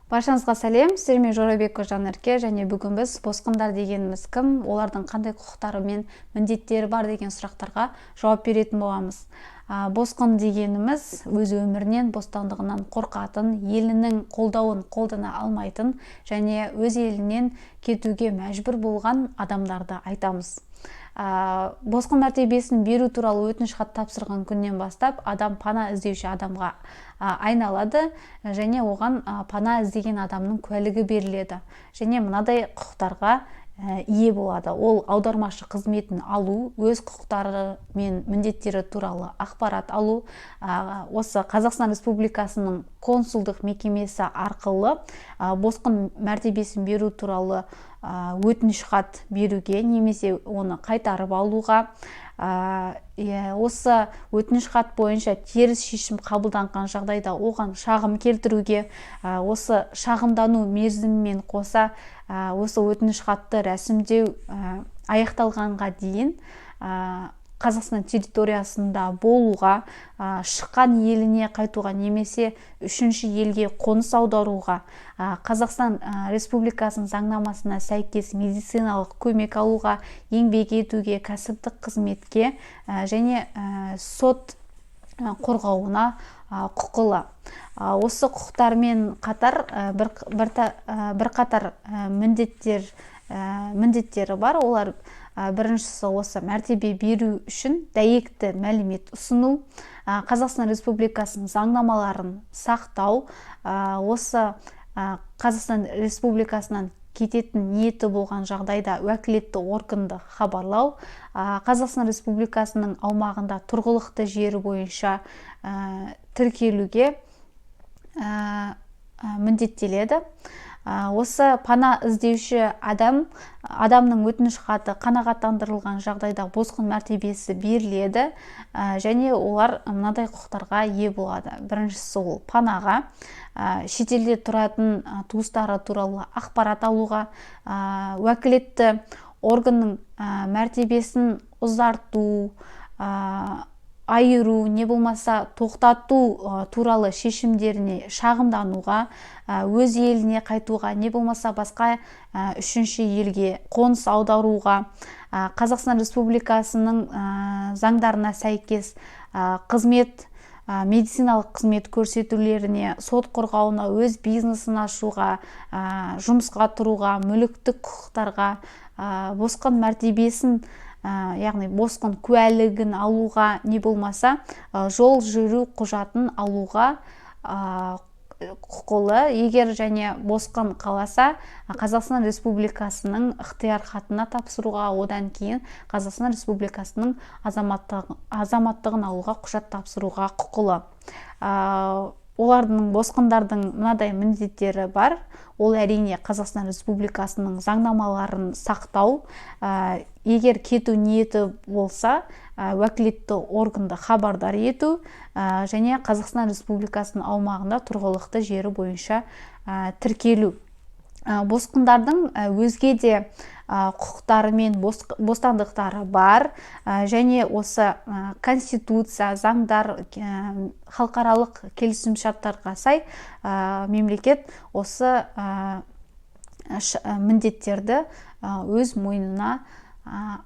Баршаңызға сәлем, сіздермен Жорабекова Жанерке, және бүгін біз босқындар дегеніміз кім, олардың қандай құқықтары мен міндеттері бар деген сұрақтарға жауап беретін боламыз. Босқын дегеніміз өз өмірінен, бостандығынан қорқатын, елінің қолдауын қолдана алмайтын және өз елінен кетуге мәжбүр болған адамдарды айтамыз. Босқын мәртебесін беру туралы өтініш хат тапсырған күннен бастап адам пана іздеуші адамға айналады және оған пана іздеген адамның куәлігі беріледі және мынадай құқықтарға ие болады. Ол аудармашы қызметін алу, өз құқықтары мен міндеттері туралы ақпарат алу, осы Қазақстан Республикасының консулдық мекемесі арқылы босқын мәртебесін беру туралы өтініш хат беруге немесе оны қайтарып алуға, осы өтініш хат бойынша теріс шешім қабылданған жағдайда оған шағым келтіруге, осы шағымдану мерзімімен қоса осы өтініш хатты рәсімдеу аяқталғанға дейін Қазақстан территориясында болуға, шыққан еліне қайтуға немесе үшінші елге қоныс аударуға, Қазақстан Республикасының заңнамасына сәйкес медициналық көмек алуға, еңбек етуге, кәсіптік қызметке және сот қорғауына құқылы. Осы құқықтармен қатар бірқатар міндеттері бар. Олар біріншісі осы мәртебе беру үшін дәйекті мәлімет ұсыну, Қазақстан Республикасының заңнамаларын сақтау, осы Қазақстан Республикасынан кететін ниеті болған жағдайда уәкілетті органды хабарлау, Қазақстан Республикасының аумағында тұрғылықты жері бойынша тіркелуге міндеттеледі. Осы пана іздеуші адамның өтініш хаты қанағаттандырылған жағдайда босқын мәртебесі беріледі және олар мынадай құқықтарға ие болады. Біріншісі ол панаға, шетелде тұратын туыстары туралы ақпарат алуға, уәкілетті органның мәртебесін ұзарту, айыру, не болмаса тоқтату туралы шешімдеріне шағымдануға, өз еліне қайтуға, не болмаса басқа үшінші елге қоныс аударуға, Қазақстан Республикасының заңдарына сәйкес медициналық қызмет көрсетулеріне, сот қорғауына, өз бизнесін ашуға, жұмысқа тұруға, мүліктік құқықтарға, босқын мәртебесін, яғни босқын куәлігін алуға, не болмаса жол жүру құжатын алуға құқылы. Егер және босқын қаласа, Қазақстан Республикасының ықтияр хатына тапсыруға, одан кейін Қазақстан Республикасының азаматтығын алуға құжат тапсыруға құқылы. Олардың, босқындардың мынадай міндеттері бар. Ол әрине Қазақстан Республикасының заңнамаларын сақтау, егер кету ниеті болса, уәкілетті органды хабардар ету және Қазақстан Республикасының аумағында тұрғылықты жері бойынша тіркелу. Босқындардың өзге де құқықтары мен бостандықтары бар және осы конституция, заңдар, халықаралық келісімшарттарға сай мемлекет осы міндеттерді өз мойнына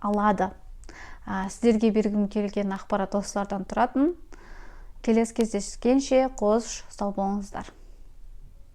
алады. Сіздерге бергім келген ақпарат осылардан тұратын. Келесі кездескенше қош сау болыңыздар.